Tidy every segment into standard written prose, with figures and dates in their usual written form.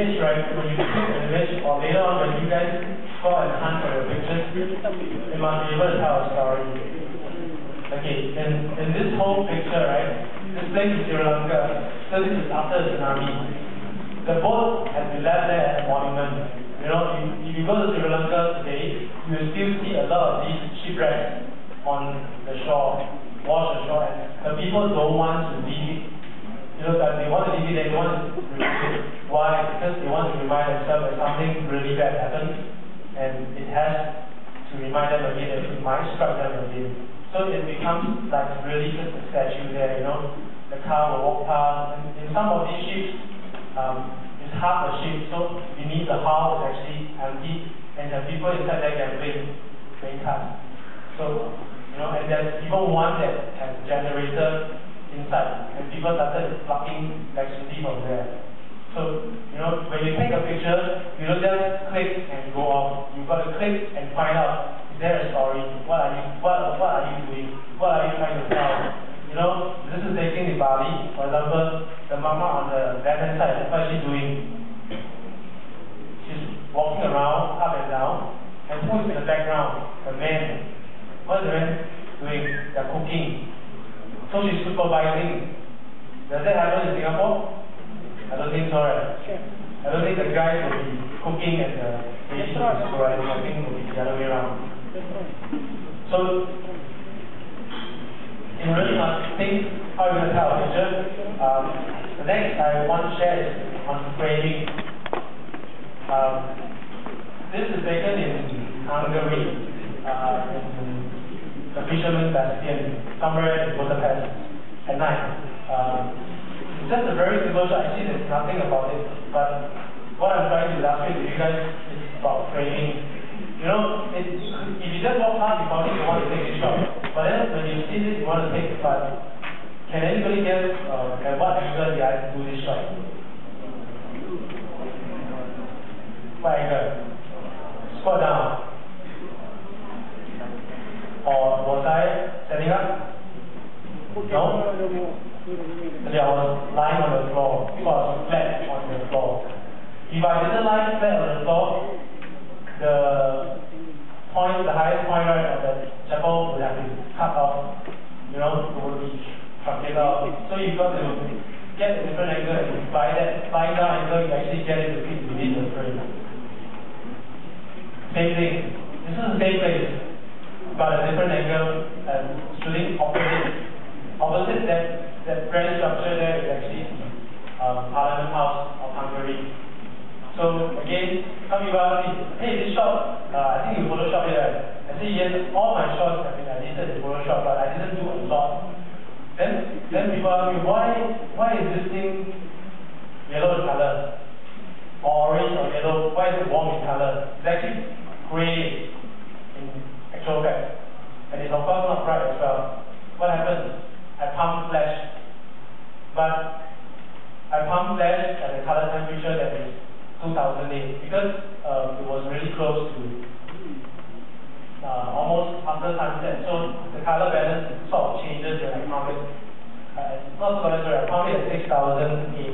image, right, when you click an image, or later on when you guys go and hunt for your pictures, you must be able to tell a story. Okay, in this whole picture, right, this place is Sri Lanka, so this is after the tsunami. The boat has been left there as a monument. You know, if you go to Sri Lanka today, you will still see a lot of these shipwrecks on the shore, wash the shore, and the people don't want to leave it. You know, that they want to leave it, they don't want to remove it. Why? Because they want to remind themselves that something really bad happened, and it has to remind them again that it might strike them again. So it becomes like really just a statue there, you know. The car will walk past, and in some of these ships, it's half a ship, so beneath the hull is actually empty, and the people inside there can playing cards. So, you know, and there's even one that has a generator inside, and people started plugging electricity from there. So, you know, when you take a picture, you don't just click and go off. You've got to click and find out, is there a story? What are you doing? What are you trying to tell? You know, this is taken in Bali, for example, the mama on the left-hand side, what is she doing? She's walking around, up and down, and who's in the background? The man. What is the man doing? They're cooking. So she's supervising. Does that happen in Singapore? I don't think so, right? I don't think the guys will be cooking and the lady will be supervising. I think it will be the other way around. So, you really must think how you're going to tell a picture. The next I want to share is on framing. This is taken in Hungary, in the Fisherman's Bastion, somewhere in Budapest at night. It's just a very simple shot. Actually, there's nothing about it, but what I'm trying to illustrate to you guys is about framing. You know, if you just walk past, you probably don't want to take a shot. But then when you see this, you want to take it. But can anybody guess at what angle did I do this shot? What angle? Squat down. Or was I standing up? No? I was lying on the floor. So I was flat on the floor. If I didn't lie flat on the floor, the highest point right of the chapel would have been cut off, you know, it would be truncated out. So you've got to get a different angle, and by that flying down angle, you actually get it to fit within the frame. Same thing. This is the same place, but a different angle, and shooting opposite that grand structure there is actually Parliament House of Hungary. So again, some people ask me, hey, this shot, I think you Photoshop it, right? I say, yes, all my shots have been edited in Photoshop, but I didn't do a lot. Then people ask me, why is this thing yellow in color? Or orange or yellow? Why is it warm in color? It's actually gray in actual fact. And it's of course not bright as well. What happened? I pumped flash. But I pumped flash at a color temperature that is 2008 because it was really close to almost after sunset, so the color balance sort of changes when I pump it. Not so much, I pump it at 6008,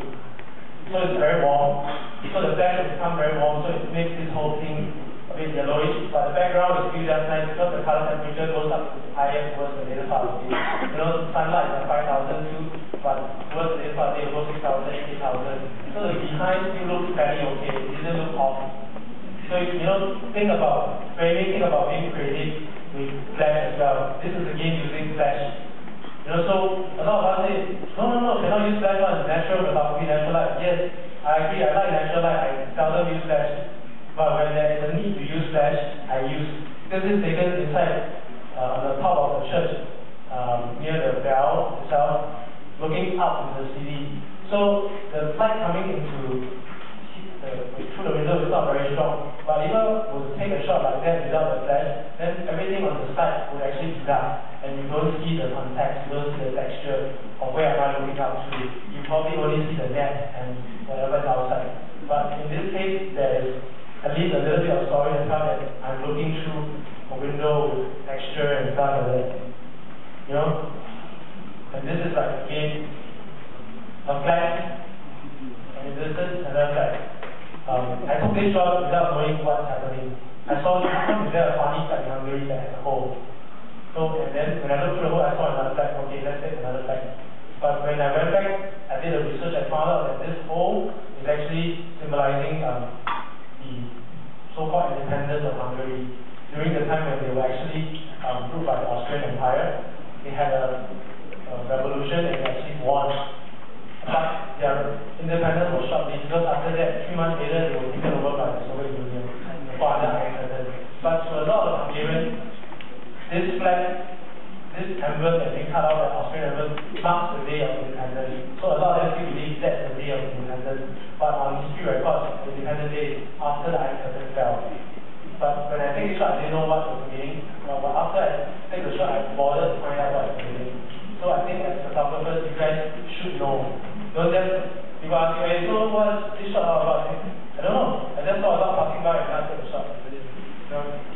so it's very warm. So the flash will become very warm, so it makes this whole thing a bit yellowish, but the background is still just nice because the color temperature goes up higher towards the later part of the day. You know, sunlight is at 5,000 too, but towards the later part of the day it goes 6,000, 8,000. So the behind still looks fairly okay, it didn't look off. So you know, think about framing, think about being creative with flash as well. This is again using flash. You know, so a lot of us say, no, cannot use flash one, natural photography, natural light. Yes, I agree, I like natural light, I seldom use flash. But when there is a need to use flash, I use. Because it's taken inside on the top of the church, near the bell itself, looking up into the city. So the light coming into through the window is not very strong. But if I would take a shot like that without the flash, then everything on the side would actually be dark, and you don't see the context, you don't see the texture of where am I looking up to. You probably only see the net and whatever is outside. But in this case, there is at least a little bit of story and stuff that I'm looking through a window with texture and stuff like that. You know? And this is like, again, a flash, and in distance, another flash. Hungary as a whole. So, and then when I looked through the whole, I saw another flag. Okay, let's take another flag. But when I went back, I did a research, I found out that this hole is actually symbolizing the so-called independence of Hungary. During the time when they were actually ruled by the Austrian Empire, they had a revolution and they actually won. But their independence was short-lived because after that, 3 months later, they were taken over by the Soviet Union for other independence. But to a lot of Hungarians, this flag, this emblem that they cut out, the Austrian emblem, marks the day of independence. So a lot of them still believe that's the day of independence. But on history records, the Independence Day is after the Iron Curtain fell. But when I take the shot, I didn't know what was the meaning. But after I take the shot, I bothered to find out what was the meaning. So I think as photographers, you guys should know. Don't just, people ask you, hey, so what's this shot all about? I don't know. I just thought about passing by and I took the shot.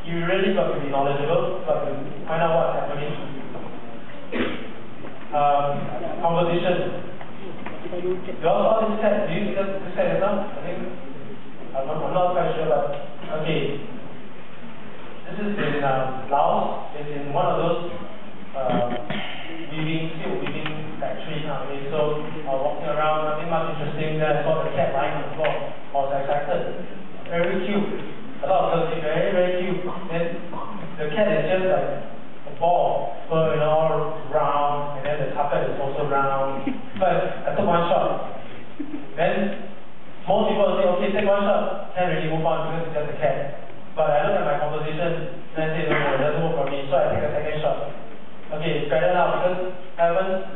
You really got to be knowledgeable, got to find out what's happening. Composition. You all saw this set. Do you see this set itself? I think I'm not quite sure, but okay. This is in Laos. It's in one of those steel weaving factories nowadays. So walking around, nothing much interesting. Then I saw the cat lying on the floor. I was excited. Very cute. A lot of girls, very, very cute. Then the cat is just like a ball, fur and all round, and then the carpet is also round. But I took one shot. Then most people say, okay, take one shot, can't really move on because it's just a cat. But I look at my composition, and I say, no, it doesn't work for me, so I take a second shot. Okay, it's better now because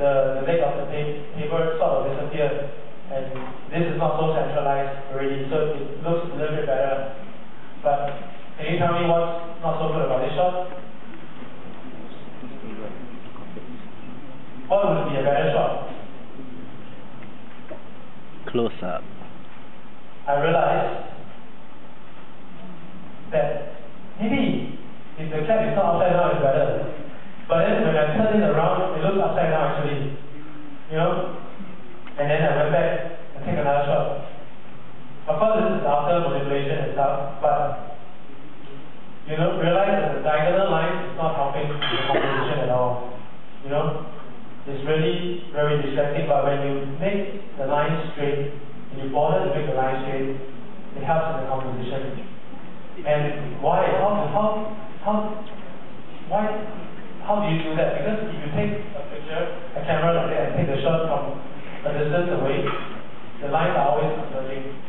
the leg of the paper sort of disappeared, and this is not so centralized already, so it looks a little bit better. But can you tell me what's not so good about this shot? What would be a better shot? Close up. I realized that maybe if the cat is not upside down, it's better. But then when I turn it around, it looks upside down actually. You know? And then I went back and take another shot. Of course, this is after manipulation and stuff, but you know, realize that the diagonal line is not helping the composition at all. You know, it's really very distracting. But when you make the line straight, and you bother to make the line straight, it helps in the composition. And why? How do you do that? Because if you take a picture, a camera like that, and take the shot from a distance away, the lines are always converging.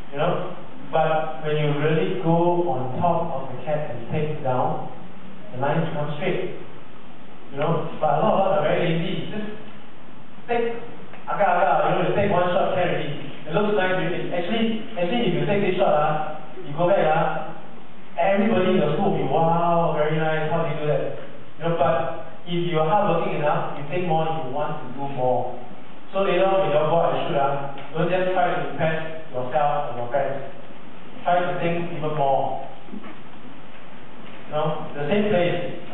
You know, but when you really go on top of the cat and take down, the line becomes straight. You know, but a lot of us are very lazy. Just take you take one shot, can't really. It looks nice. Actually, if you take this shot, you go back, everybody in the school will be, wow, very nice. How do you do that? You know, but if you're hardworking enough, you take more, you want to do more. So later on, when you go out and shoot, don't just try to impress yourself or your friends. Try to think even more. You know, the same place,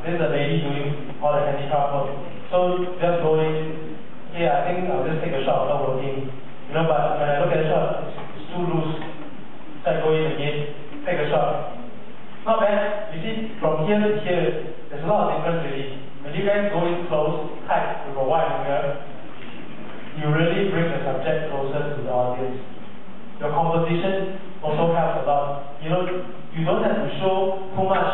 there's a lady doing all the handicraft work. So just go in, here I think I'll just take a shot, not working. You know, but when I look at the shot, it's too loose. So I go in again, take a shot. Not bad. You see, from here to here, there's a lot of difference really. When you guys go in close, tight, with a wide angle, you really bring the subject closer to the audience. Your composition also helps a lot. You know, you don't have to show too much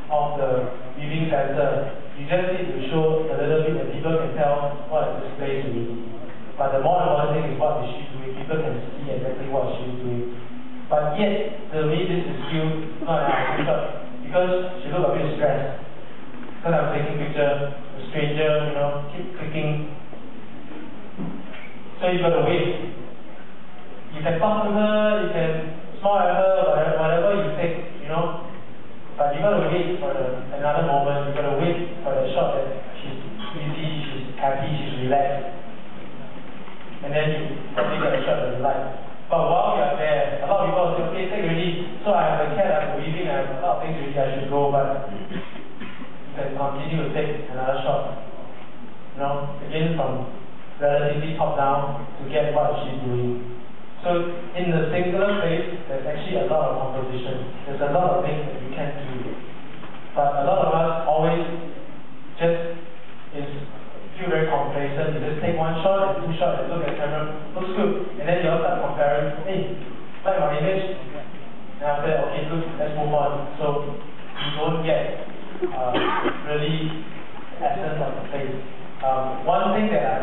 of the weaving center. You just need to show a little bit that people can tell what is displayed to me. But the more important thing is what is she doing. People can see exactly what she's doing. But yet, to me, this is still not an ideal shot because she looked a bit stressed. Because I'm taking picture, a stranger, you know, keep clicking. So you gotta wait. You can talk to her, you can smile at her, whatever you take, you know. But you gotta wait for another moment. You gotta wait for the shot that she's easy, she's happy, she's relaxed. And then you probably get a shot that you like. But while you are there, a lot of people say, okay, take already. So I have a cat, I'm weaving, I have a lot of things already, I should go, but you can continue to take another shot. You know, again from relatively top down to get what she's doing. So in the singular space, there's actually a lot of composition. There's a lot of things that you can do. looks good. And then you all start comparing, hey, like my image. And after that, okay, good, let's move on. So you don't get really the essence of the place. One thing that I